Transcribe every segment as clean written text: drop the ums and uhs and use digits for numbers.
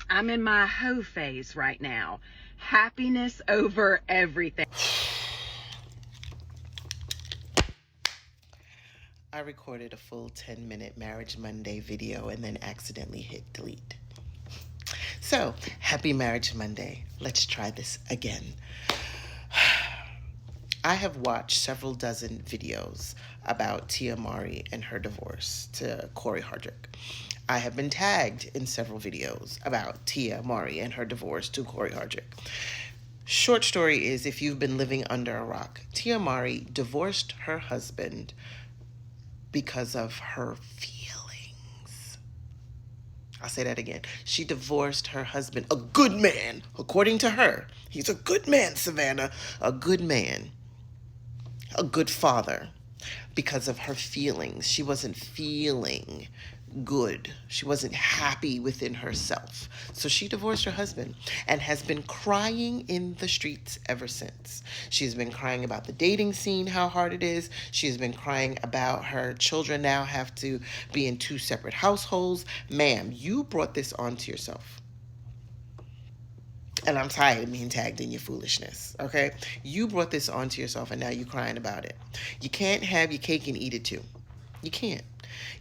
I'm in my hoe phase right now. Happiness over everything. I recorded a full 10-minute Marriage Monday video and then accidentally hit delete. So, happy Marriage Monday. Let's try this again. I have watched several dozen videos about Tia Mowry and her divorce to Corey Hardrick. I have been tagged in several videos about Tia Mowry and her divorce to Corey Hardrick. Short story is, if you've been living under a rock, Tia Mowry divorced her husband because of her feelings. I'll say that again. She divorced her husband, a good man, according to her. He's a good man, Savannah, a good man, a good father, because of her feelings. She wasn't feeling good. She wasn't happy within herself. So she divorced her husband and has been crying in the streets ever since. She's been crying about the dating scene, how hard it is. She's been crying about her children now have to be in 2 separate households. Ma'am, you brought this onto yourself. And I'm tired of being tagged in your foolishness, okay? You brought this onto yourself and now you're crying about it. You can't have your cake and eat it too. You can't.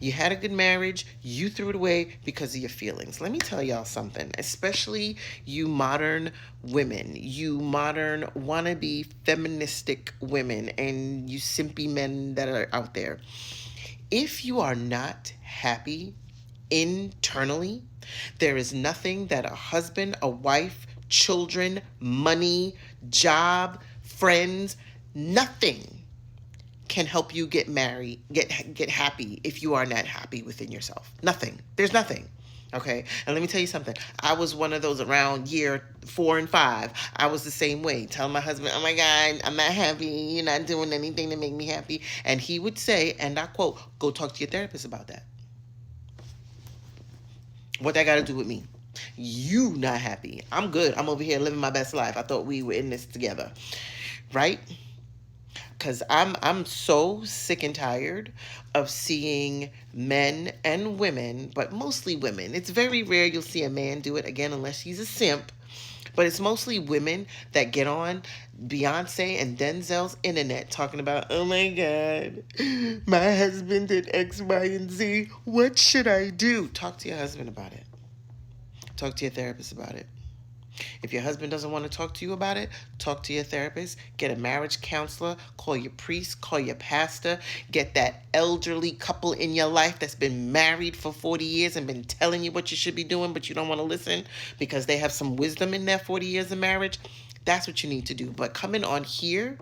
You had a good marriage, you threw it away because of your feelings. Let me tell y'all something, especially you modern women, you modern wannabe feministic women, and you simpy men that are out there. If you are not happy internally, there is nothing that a husband, a wife, children, money, job, friends, nothing can help you get married, get happy if you are not happy within yourself. Nothing. There's nothing. Okay. And let me tell you something. I was one of those around year 4 and 5. I was the same way, telling my husband, oh my God, I'm not happy. You're not doing anything to make me happy. And he would say, and I quote, go talk to your therapist about that. What that got to do with me? You not happy. I'm good. I'm over here living my best life. I thought we were in this together. Right? Because I'm so sick and tired of seeing men and women, but mostly women. It's very rare you'll see a man do it, again, unless he's a simp. But it's mostly women that get on Beyonce and Denzel's internet talking about, oh my God, my husband did X, Y, and Z. What should I do? Talk to your husband about it. Talk to your therapist about it. If your husband doesn't want to talk to you about it, talk to your therapist, get a marriage counselor, call your priest, call your pastor, get that elderly couple in your life that's been married for 40 years and been telling you what you should be doing, but you don't want to listen because they have some wisdom in their 40 years of marriage. That's what you need to do. But coming on here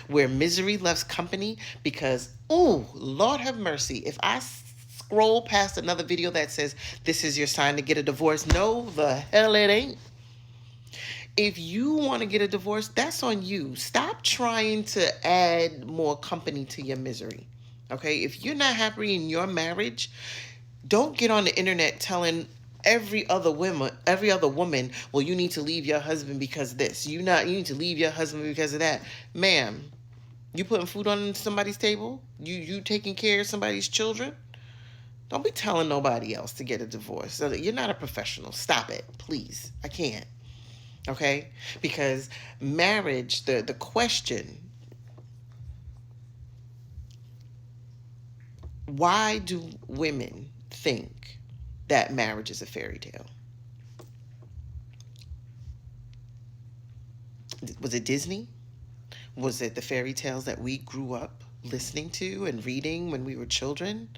where misery loves company, because, oh, Lord have mercy, if I scroll past another video that says this is your sign to get a divorce, no, the hell it ain't. If you want to get a divorce, that's on you. Stop trying to add more company to your misery. Okay? If you're not happy in your marriage, don't get on the internet telling every other woman, well, you need to leave your husband because of this. You need to leave your husband because of that. Ma'am, you putting food on somebody's table? You taking care of somebody's children? Don't be telling nobody else to get a divorce. You're not a professional. Stop it, please. I can't. Okay? Because marriage, the question, why do women think that marriage is a fairy tale? Was it Disney? Was it the fairy tales that we grew up listening to and reading when we were children?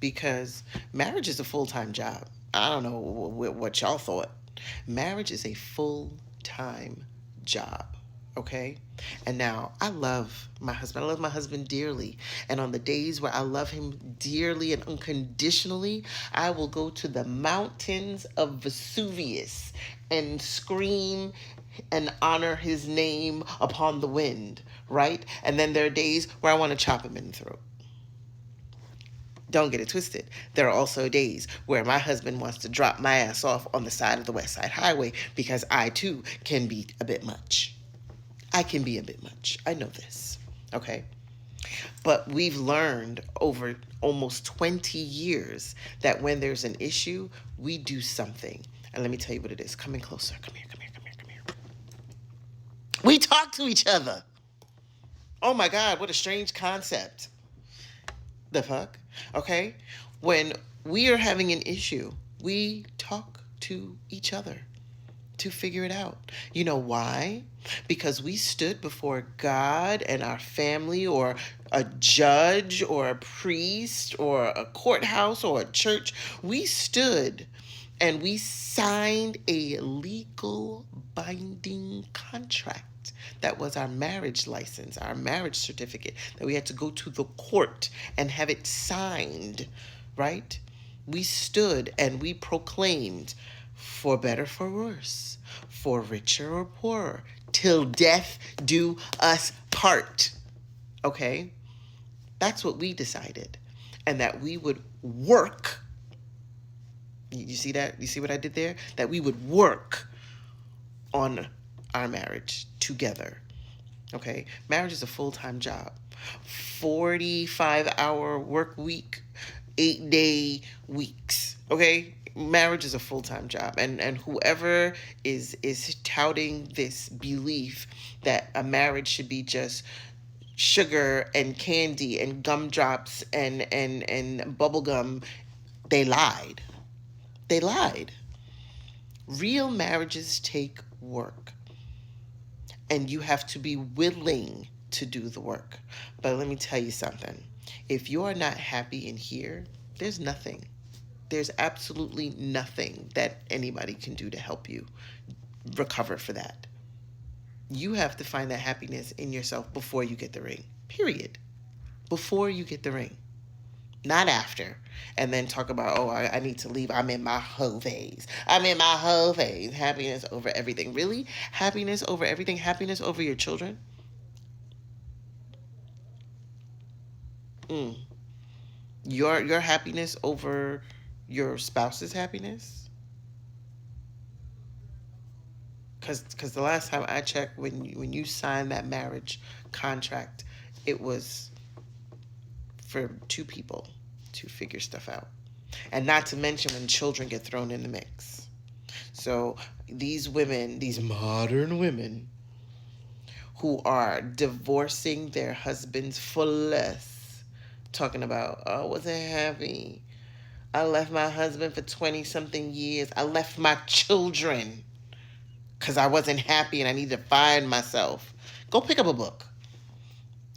Because marriage is a full-time job. I don't know what y'all thought. Marriage is a full-time job. Okay? And now, I love my husband. I love my husband dearly. And on the days where I love him dearly and unconditionally, I will go to the mountains of Vesuvius and scream and honor his name upon the wind, right? And then there are days where I want to chop him in the throat. Don't get it twisted. There are also days where my husband wants to drop my ass off on the side of the West Side Highway because I, too, can be a bit much. I can be a bit much. I know this, okay? But we've learned over almost 20 years that when there's an issue, we do something. And let me tell you what it is. Come in closer. Come here, come here, come here, come here. We talk to each other. Oh my God, what a strange concept. The fuck? Okay? When we are having an issue, we talk to each other to figure it out. You know why? Because we stood before God and our family, or a judge or a priest or a courthouse or a church. We stood and we signed a legal binding contract. That was our marriage license, our marriage certificate, that we had to go to the court and have it signed, right? We stood and we proclaimed, for better, for worse, for richer or poorer, till death do us part. Okay? That's what we decided. And that we would work. You see that? You see what I did there? That we would work on our marriage together. Okay? Marriage is a full-time job. 45-hour work week, 8-day weeks. Okay? Marriage is a full-time job. And whoever is touting this belief that a marriage should be just sugar and candy and gumdrops and bubble gum, they lied. They lied. Real marriages take work. And you have to be willing to do the work. But let me tell you something. If you are not happy in here, there's nothing. There's absolutely nothing that anybody can do to help you recover for that. You have to find that happiness in yourself before you get the ring. Period. Before you get the ring. Not after. And then talk about, oh, I need to leave. I'm in my hoe phase. I'm in my hoe phase. Happiness over everything. Really? Happiness over everything? Happiness over your children? Your happiness over your spouse's happiness? Because the last time I checked, when you signed that marriage contract, it was for two people to figure stuff out. And not to mention when children get thrown in the mix. So these women, these modern women, who are divorcing their husbands for less, talking about, oh, I wasn't happy. I left my husband for 20-something years. I left my children because I wasn't happy and I needed to find myself. Go pick up a book.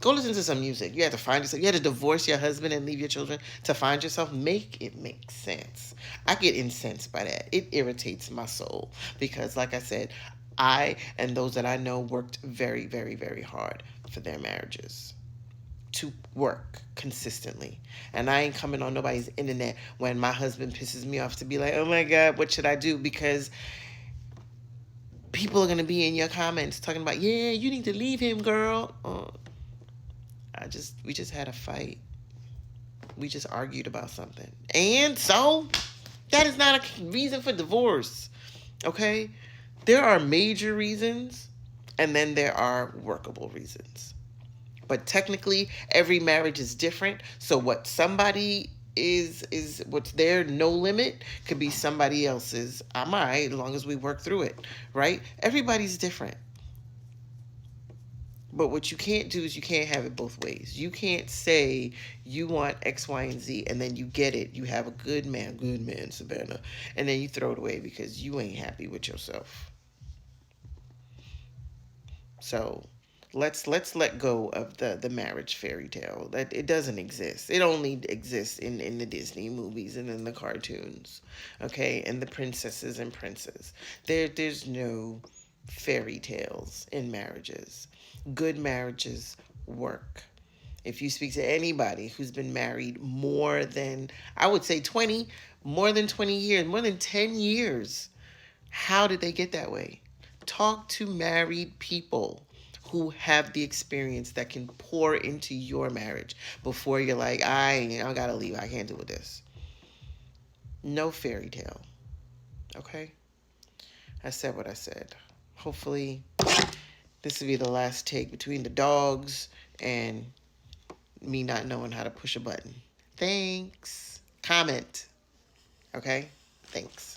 Go listen to some music. You had to find yourself. You had to divorce your husband and leave your children to find yourself. Make it make sense. I get incensed by that. It irritates my soul because, like I said, I and those that I know worked very, very, very hard for their marriages to work consistently. And I ain't coming on nobody's internet when my husband pisses me off to be like, oh my God, what should I do? Because people are going to be in your comments talking about, yeah, you need to leave him, girl. We just had a fight. We just argued about something. And so that is not a reason for divorce. Okay? There are major reasons and then there are workable reasons. But technically every marriage is different. So what somebody is what's their no limit could be somebody else's I'm all right as long as we work through it, right? Everybody's different. But what you can't do is you can't have it both ways. You can't say you want X, Y, and Z, and then you get it. You have a good man, Savannah, and then you throw it away because you ain't happy with yourself. So let's let go of the marriage fairy tale. That it doesn't exist. It only exists in the Disney movies and in the cartoons, okay, and the princesses and princes. There's no fairy tales in marriages. Good marriages work. If you speak to anybody who's been married more than, I would say 20, more than 20 years, more than 10 years, how did they get that way? Talk to married people who have the experience that can pour into your marriage before you're like, I gotta leave. I can't deal with this. No fairy tale. Okay? I said what I said. Hopefully this will be the last take between the dogs and me not knowing how to push a button. Thanks. Comment. Okay? Thanks.